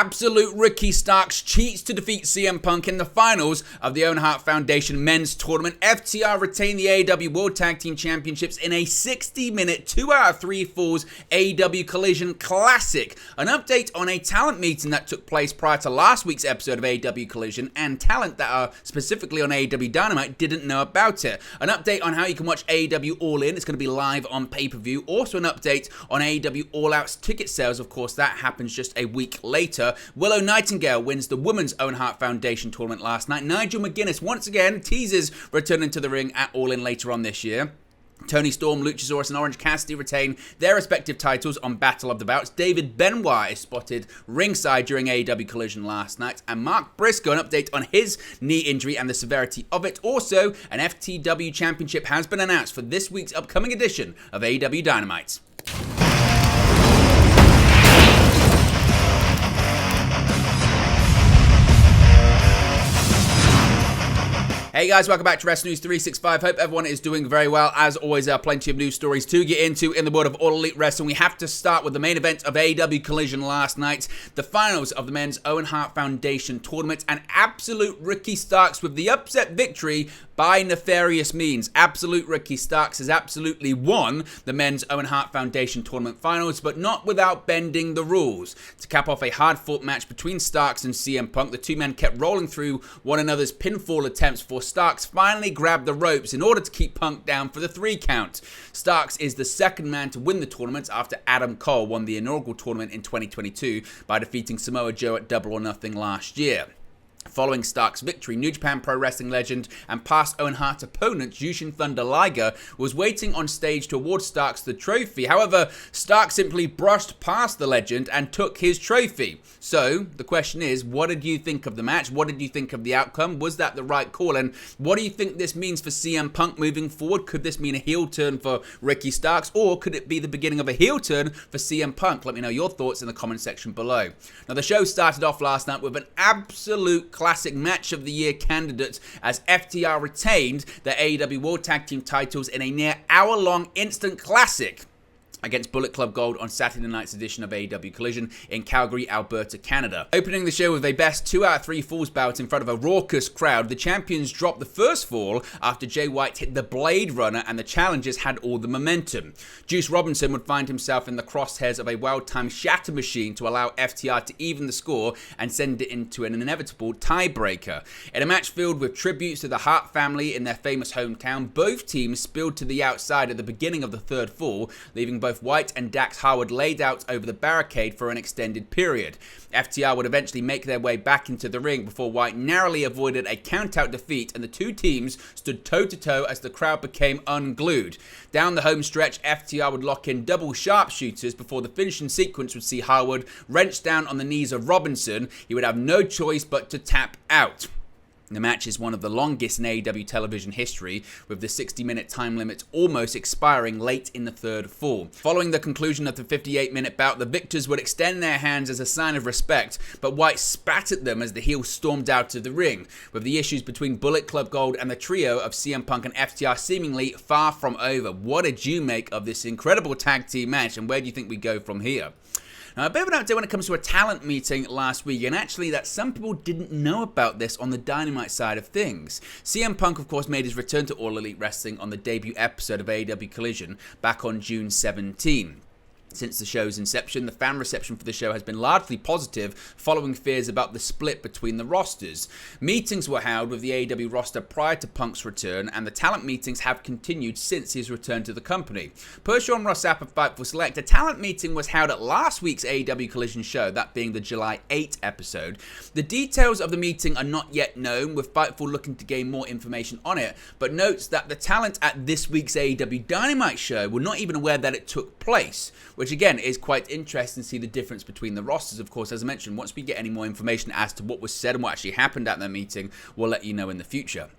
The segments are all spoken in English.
Absolute Ricky Starks cheats to defeat CM Punk in the finals of the Owen Hart Foundation Men's Tournament. FTR retain the AEW World Tag Team Championships in a 60-minute, 2 out of 3 falls AEW Collision Classic. An update on a talent meeting that took place prior to last week's episode of AEW Collision, and talent that are specifically on AEW Dynamite didn't know about it. An update on how you can watch AEW All In. It's going to be live on pay-per-view. Also an update on AEW All Out's ticket sales. Of course, that happens just a week later. Willow Nightingale wins the Women's Owen Hart Foundation tournament last night. Nigel McGuinness once again teases returning to the ring at All In later on this year. Tony Storm, Luchasaurus and Orange Cassidy retain their respective titles on Battle of the Belts. David Benoit is spotted ringside during AEW Collision last night. And Mark Briscoe, an update on his knee injury and the severity of it. Also, an FTW championship has been announced for this week's upcoming edition of AEW Dynamite. Hey guys, welcome back to Wrestling News 365. Hope everyone is doing very well. As always, there are plenty of news stories to get into in the world of All Elite Wrestling. We have to start with the main event of AEW Collision last night, the finals of the Men's Owen Hart Foundation Tournament, and Absolute Ricky Starks with the upset victory by nefarious means. Absolute Ricky Starks has absolutely won the Men's Owen Hart Foundation Tournament finals, but not without bending the rules. To cap off a hard-fought match between Starks and CM Punk, the two men kept rolling through one another's pinfall attempts before Starks finally grabbed the ropes in order to keep Punk down for the 3 count. Starks is the second man to win the tournament after Adam Cole won the inaugural tournament in 2022 by defeating Samoa Joe at Double or Nothing last year. Following Starks' victory, New Japan Pro Wrestling legend and past Owen Hart opponent Jushin Thunder Liger was waiting on stage to award Starks the trophy. However, Starks simply brushed past the legend and took his trophy. So, the question is, what did you think of the match? What did you think of the outcome? Was that the right call? And what do you think this means for CM Punk moving forward? Could this mean a heel turn for Ricky Starks, or could it be the beginning of a heel turn for CM Punk? Let me know your thoughts in the comment section below. Now, the show started off last night with an absolute classic match of the year candidate as FTR retained the AEW World Tag Team titles in a near hour-long instant classic against Bullet Club Gold on Saturday night's edition of AEW Collision in Calgary, Alberta, Canada. Opening the show with a best 2 out of 3 falls bout in front of a raucous crowd, the champions dropped the first fall after Jay White hit the Blade Runner and the challengers had all the momentum. Juice Robinson would find himself in the crosshairs of a well-timed shatter machine to allow FTR to even the score and send it into an inevitable tiebreaker. In a match filled with tributes to the Hart family in their famous hometown, both teams spilled to the outside at the beginning of the third fall, leaving both White and Dax Harwood laid out over the barricade for an extended period. FTR would eventually make their way back into the ring before White narrowly avoided a count-out defeat, and the two teams stood toe-to-toe as the crowd became unglued. Down the home stretch, FTR would lock in double sharpshooters before the finishing sequence would see Harwood wrench down on the knees of Robinson. He would have no choice but to tap out. The match is one of the longest in AEW television history, with the 60-minute time limit almost expiring late in the third fall. Following the conclusion of the 58-minute bout, the victors would extend their hands as a sign of respect, but White spat at them as the heels stormed out of the ring, with the issues between Bullet Club Gold and the trio of CM Punk and FTR seemingly far from over. What did you make of this incredible tag team match, and where do you think we go from here? Now, a bit of an update when it comes to a talent meeting last week, and actually that some people didn't know about this on the Dynamite side of things. CM Punk, of course, made his return to All Elite Wrestling on the debut episode of AEW Collision back on June 17. Since the show's inception, the fan reception for the show has been largely positive, following fears about the split between the rosters. Meetings were held with the AEW roster prior to Punk's return, and the talent meetings have continued since his return to the company. Per Sean Ross Sapp of Fightful Select, a talent meeting was held at last week's AEW Collision show, that being the July 8 episode. The details of the meeting are not yet known, with Fightful looking to gain more information on it, but notes that the talent at this week's AEW Dynamite show were not even aware that it took place, which again is quite interesting to see the difference between the rosters. Of course, as I mentioned, once we get any more information as to what was said and what actually happened at that meeting, we'll let you know in the future.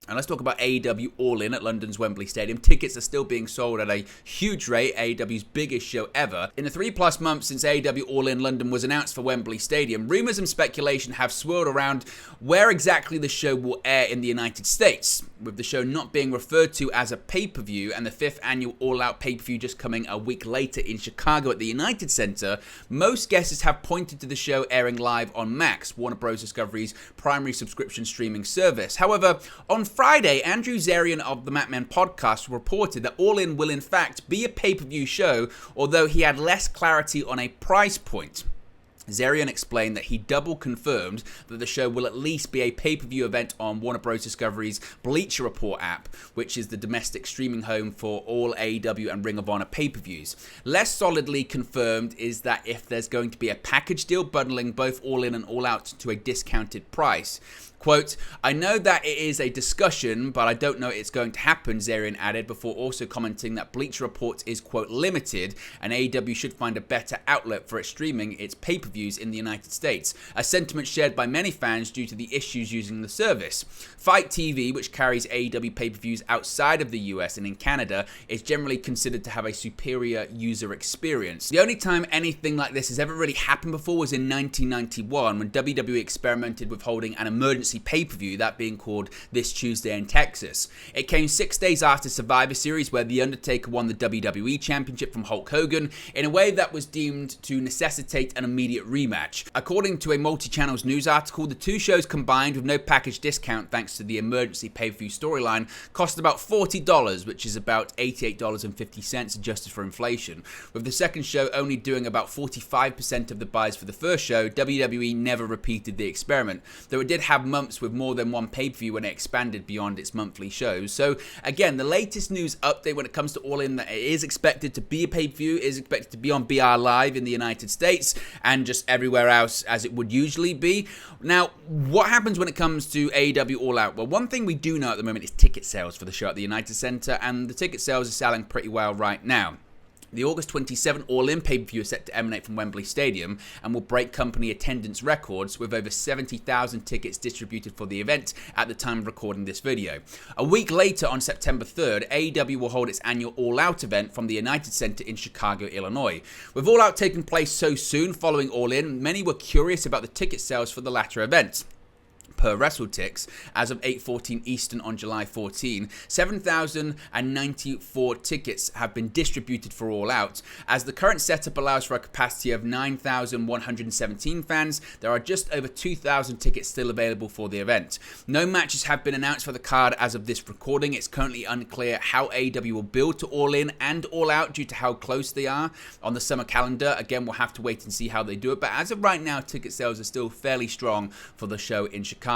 And let's talk about AEW All In at London's Wembley Stadium. Tickets are still being sold at a huge rate, AEW's biggest show ever. In the 3+ months since AEW All In London was announced for Wembley Stadium, rumours and speculation have swirled around where exactly the show will air in the United States, with the show not being referred to as a pay-per-view and the 5th annual All Out pay-per-view just coming a week later in Chicago at the United Center. Most guesses have pointed to the show airing live on Max, Warner Bros. Discovery's primary subscription streaming service. However, on Friday, Andrew Zarian of the Matman podcast reported that All In will in fact be a pay-per-view show, although he had less clarity on a price point. Zarian explained that he double confirmed that the show will at least be a pay-per-view event on Warner Bros. Discovery's Bleacher Report app, which is the domestic streaming home for all AEW and Ring of Honor pay-per-views. Less solidly confirmed is that if there's going to be a package deal bundling both All In and All Out to a discounted price. Quote, "I know that it is a discussion, but I don't know it's going to happen," Zarian added, before also commenting that Bleacher Report is, quote, "limited, and AEW should find a better outlet for its streaming its pay-per-views in the United States," a sentiment shared by many fans due to the issues using the service. Fight TV, which carries AEW pay-per-views outside of the US and in Canada, is generally considered to have a superior user experience. The only time anything like this has ever really happened before was in 1991, when WWE experimented with holding an emergency pay-per-view, that being called This Tuesday in Texas. It came 6 days after Survivor Series, where The Undertaker won the WWE Championship from Hulk Hogan in a way that was deemed to necessitate an immediate rematch. According to a multi-channels news article, the two shows combined with no package discount thanks to the emergency pay-per-view storyline cost about $40, which is about $88.50 adjusted for inflation. With the second show only doing about 45% of the buys for the first show, WWE never repeated the experiment, though it did have months with more than one pay-per-view when it expanded beyond its monthly shows. So again, the latest news update when it comes to All In, that it is expected to be a pay-per-view, is expected to be on BR Live in the United States and just everywhere else as it would usually be. Now, what happens when it comes to AEW All Out? Well, one thing we do know at the moment is ticket sales for the show at the United Center, and the ticket sales are selling pretty well right now. The August 27 All-In pay-per-view is set to emanate from Wembley Stadium and will break company attendance records, with over 70,000 tickets distributed for the event at the time of recording this video. A week later, on September 3rd, AEW will hold its annual All-Out event from the United Center in Chicago, Illinois. With All Out taking place so soon following All-In, many were curious about the ticket sales for the latter event. Per WrestleTix, as of 8:14 Eastern on July 14, 7,094 tickets have been distributed for All Out. As the current setup allows for a capacity of 9,117 fans, there are just over 2,000 tickets still available for the event. No matches have been announced for the card as of this recording. It's currently unclear how AEW will build to All In and All Out due to how close they are on the summer calendar. Again, we'll have to wait and see how they do it, but as of right now, ticket sales are still fairly strong for the show in Chicago.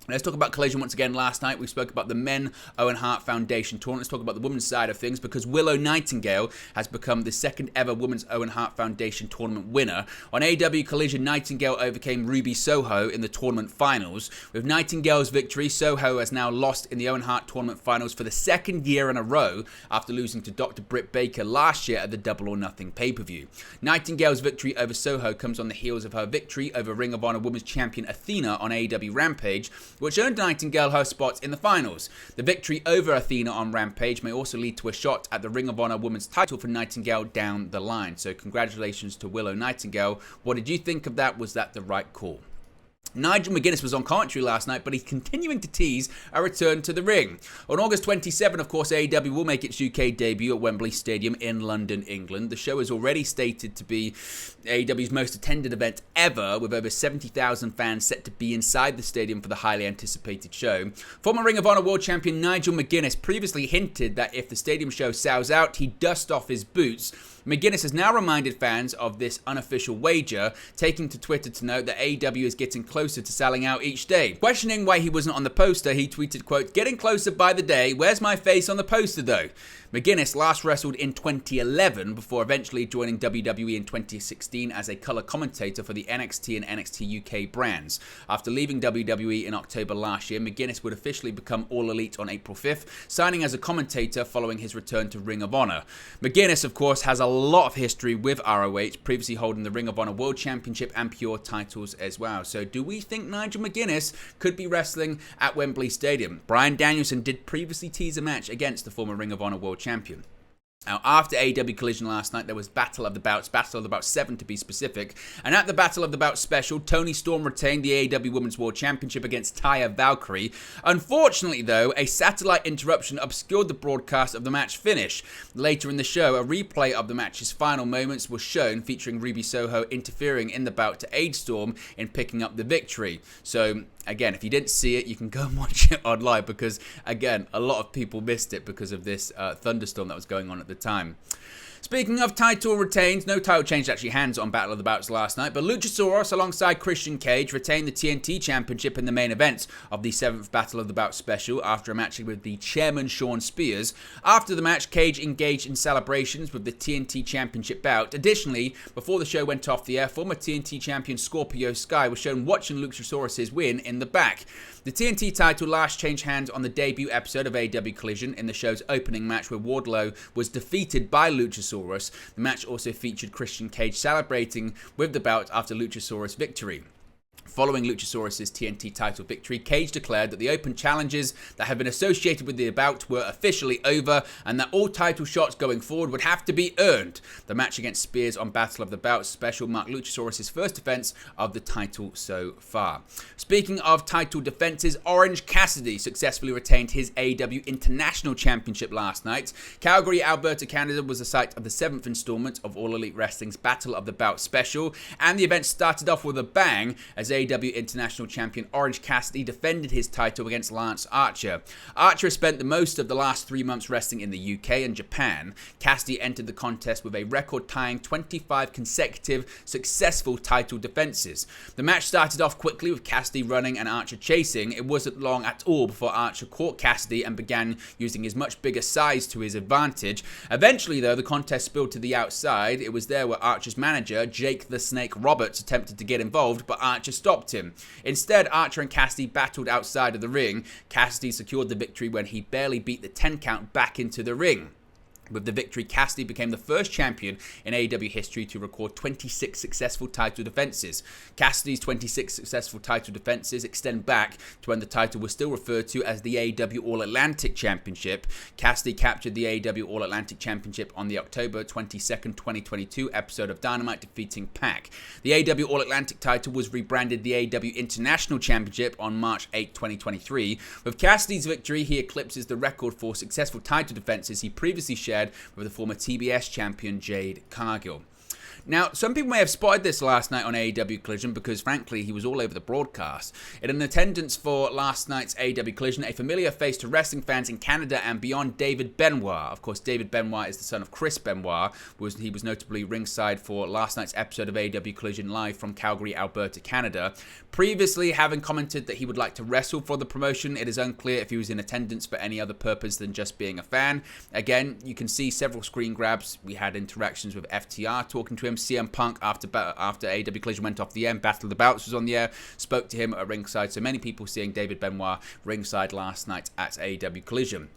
Let's talk about Collision once again. Last night we spoke about the Men Owen Hart Foundation tournament. Let's talk about the women's side of things, because Willow Nightingale has become the second ever Women's Owen Hart Foundation tournament winner. On AEW Collision, Nightingale overcame Ruby Soho in the tournament finals. With Nightingale's victory, Soho has now lost in the Owen Hart tournament finals for the second year in a row after losing to Dr. Britt Baker last year at the Double or Nothing pay-per-view. Nightingale's victory over Soho comes on the heels of her victory over Ring of Honor Women's Champion Athena on AEW Rampage, which earned Nightingale her spot in the finals. The victory over Athena on Rampage may also lead to a shot at the Ring of Honor Women's title for Nightingale down the line. So congratulations to Willow Nightingale. What did you think of that? Was that the right call? Nigel McGuinness was on commentary last night, but he's continuing to tease a return to the ring. On August 27, of course, AEW will make its UK debut at Wembley Stadium in London, England. The show is already stated to be AEW's most attended event ever, with over 70,000 fans set to be inside the stadium for the highly anticipated show. Former Ring of Honor World Champion Nigel McGuinness previously hinted that if the stadium show sells out, he'd dust off his boots. McGuinness has now reminded fans of this unofficial wager, taking to Twitter to note that AEW is getting closer to selling out each day. Questioning why he wasn't on the poster, he tweeted, quote, "Getting closer by the day, where's my face on the poster though?" McGuinness last wrestled in 2011 before eventually joining WWE in 2016 as a color commentator for the NXT and NXT UK brands. After leaving WWE in October last year, McGuinness would officially become All Elite on April 5th, signing as a commentator following his return to Ring of Honor. McGuinness, of course, has a lot of history with ROH, previously holding the Ring of Honor World Championship and Pure titles as well. So do we think Nigel McGuinness could be wrestling at Wembley Stadium? Bryan Danielson did previously tease a match against the former Ring of Honor World Champion. Now, after AEW Collision last night, there was Battle of the Belts, Battle of the Belts 7 to be specific. And at the Battle of the Belts special, Toni Storm retained the AEW Women's World Championship against Taya Valkyrie. Unfortunately, though, a satellite interruption obscured the broadcast of the match finish. Later in the show, a replay of the match's final moments was shown, featuring Ruby Soho interfering in the bout to aid Storm in picking up the victory. So, again, if you didn't see it, you can go and watch it online because, again, a lot of people missed it because of this thunderstorm that was going on at the time. Speaking of title retained, no title change actually hands on Battle of the Belts last night, but Luchasaurus alongside Christian Cage retained the TNT Championship in the main event of the 7th Battle of the Belts special after a match with the chairman Shawn Spears. After the match, Cage engaged in celebrations with the TNT Championship bout. Additionally, before the show went off the air, former TNT champion Scorpio Sky was shown watching Luchasaurus' win in the back. The TNT title last changed hands on the debut episode of AEW Collision in the show's opening match where Wardlow was defeated by Luchasaurus. The match also featured Christian Cage celebrating with the belt after Luchasaurus' victory. Following Luchasaurus' TNT title victory, Cage declared that the open challenges that had been associated with the bout were officially over and that all title shots going forward would have to be earned. The match against Spears on Battle of the Belts special marked Luchasaurus' first defense of the title so far. Speaking of title defenses, Orange Cassidy successfully retained his AEW International Championship last night. Calgary, Alberta, Canada was the site of the 7th installment of All Elite Wrestling's Battle of the Belts special, and the event started off with a bang as AEW International Champion Orange Cassidy defended his title against Lance Archer. Archer spent the most of the last 3 months wrestling in the UK and Japan. Cassidy entered the contest with a record-tying 25 consecutive successful title defenses. The match started off quickly with Cassidy running and Archer chasing. It wasn't long at all before Archer caught Cassidy and began using his much bigger size to his advantage. Eventually, though, the contest spilled to the outside. It was there where Archer's manager, Jake the Snake Roberts, attempted to get involved, but Archer stopped him. Instead, Archer and Cassidy battled outside of the ring. Cassidy secured the victory when he barely beat the 10 count back into the ring. With the victory, Cassidy became the first champion in AEW history to record 26 successful title defenses. Cassidy's 26 successful title defenses extend back to when the title was still referred to as the AEW All-Atlantic Championship. Cassidy captured the AEW All-Atlantic Championship on the October 22nd, 2022 episode of Dynamite, defeating Pac. The AEW All-Atlantic title was rebranded the AEW International Championship on March 8, 2023. With Cassidy's victory, he eclipses the record for successful title defenses he previously shared with the former TBS champion Jade Cargill. Now, some people may have spotted this last night on AEW Collision because, frankly, he was all over the broadcast. In attendance for last night's AEW Collision, a familiar face to wrestling fans in Canada and beyond, David Benoit. Of course, David Benoit is the son of Chris Benoit. He was notably ringside for last night's episode of AEW Collision live from Calgary, Alberta, Canada. Previously, having commented that he would like to wrestle for the promotion, it is unclear if he was in attendance for any other purpose than just being a fan. Again, you can see several screen grabs. We had interactions with FTR talking to him. CM Punk, after AEW Collision went off the air, Battle of the Belts was on the air, spoke to him at ringside. So many people seeing David Benoit ringside last night at AEW Collision.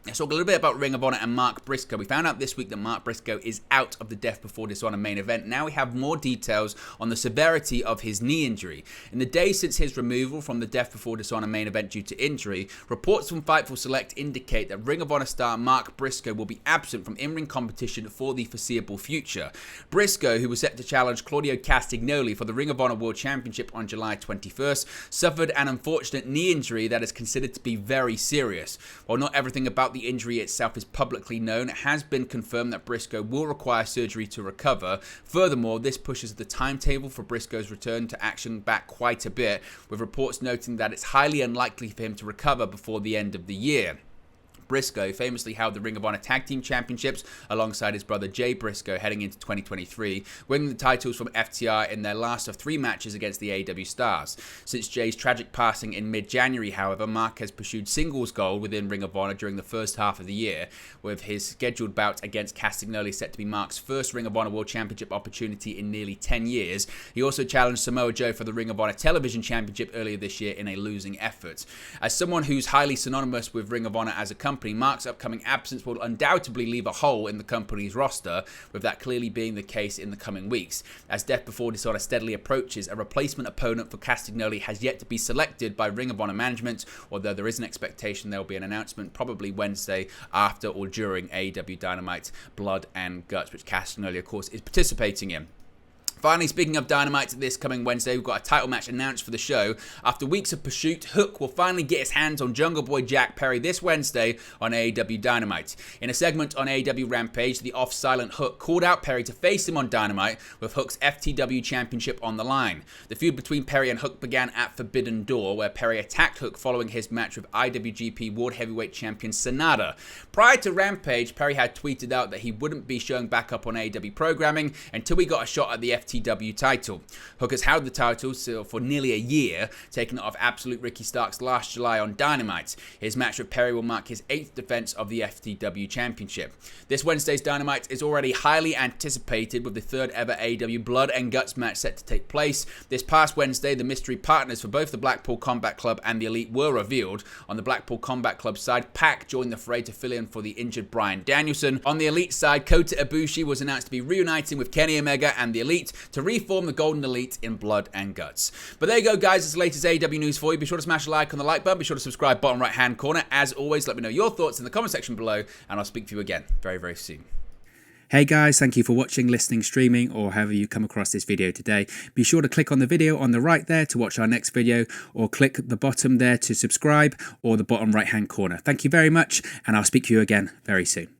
Let's talk a little bit about Ring of Honor and Mark Briscoe. We found out this week that Mark Briscoe is out of the Death Before Dishonor main event. Now we have more details on the severity of his knee injury. In the days since his removal from the Death Before Dishonor main event due to injury, reports from Fightful Select indicate that Ring of Honor star Mark Briscoe will be absent from in-ring competition for the foreseeable future. Briscoe, who was set to challenge Claudio Castagnoli for the Ring of Honor World Championship on July 21st, suffered an unfortunate knee injury that is considered to be very serious. While not everything about the injury itself is publicly known, it has been confirmed that Briscoe will require surgery to recover. Furthermore, this pushes the timetable for Briscoe's return to action back quite a bit, with reports noting that it's highly unlikely for him to recover before the end of the year. Briscoe famously held the Ring of Honor Tag Team Championships alongside his brother Jay Briscoe heading into 2023, winning the titles from FTR in their last of 3 matches against the AEW stars. Since Jay's tragic passing in mid-January, however, Mark has pursued singles gold within Ring of Honor during the first half of the year, with his scheduled bout against Castagnoli set to be Mark's first Ring of Honor World Championship opportunity in nearly 10 years. He also challenged Samoa Joe for the Ring of Honor Television Championship earlier this year in a losing effort. As someone who's highly synonymous with Ring of Honor as a company, Mark's upcoming absence will undoubtedly leave a hole in the company's roster, with that clearly being the case in the coming weeks. As Death Before Dishonor steadily approaches, a replacement opponent for Castagnoli has yet to be selected by Ring of Honor management, although there is an expectation there will be an announcement probably Wednesday after or during AEW Dynamite Blood and Guts, which Castagnoli, of course, is participating in. Finally, speaking of Dynamite, this coming Wednesday, we've got a title match announced for the show. After weeks of pursuit, Hook will finally get his hands on Jungle Boy Jack Perry this Wednesday on AEW Dynamite. In a segment on AEW Rampage, the off-silent Hook called out Perry to face him on Dynamite, with Hook's FTW Championship on the line. The feud between Perry and Hook began at Forbidden Door, where Perry attacked Hook following his match with IWGP World Heavyweight Champion Sanada. Prior to Rampage, Perry had tweeted out that he wouldn't be showing back up on AEW programming until he got a shot at the FTW title. Hook has held the title for nearly a year, taking it off Absolute Ricky Starks last July on Dynamite. His match with Perry will mark his 8th defense of the FTW Championship. This Wednesday's Dynamite is already highly anticipated, with the 3rd ever AEW Blood and Guts match set to take place. This past Wednesday, the mystery partners for both the Blackpool Combat Club and the Elite were revealed. On the Blackpool Combat Club side, Pac joined the fray to fill in for the injured Bryan Danielson. On the Elite side, Kota Ibushi was announced to be reuniting with Kenny Omega and the Elite to reform the Golden Elite in Blood and Guts. But there you go, guys. It's the latest AEW news for you. Be sure to smash a like on the like button. Be sure to subscribe bottom right hand corner. As always, let me know your thoughts in the comment section below, and I'll speak to you again very, very soon. Hey guys, thank you for watching, listening, streaming, or however you come across this video today. Be sure to click on the video on the right there to watch our next video, or click the bottom there to subscribe, or the bottom right hand corner. Thank you very much, and I'll speak to you again very soon.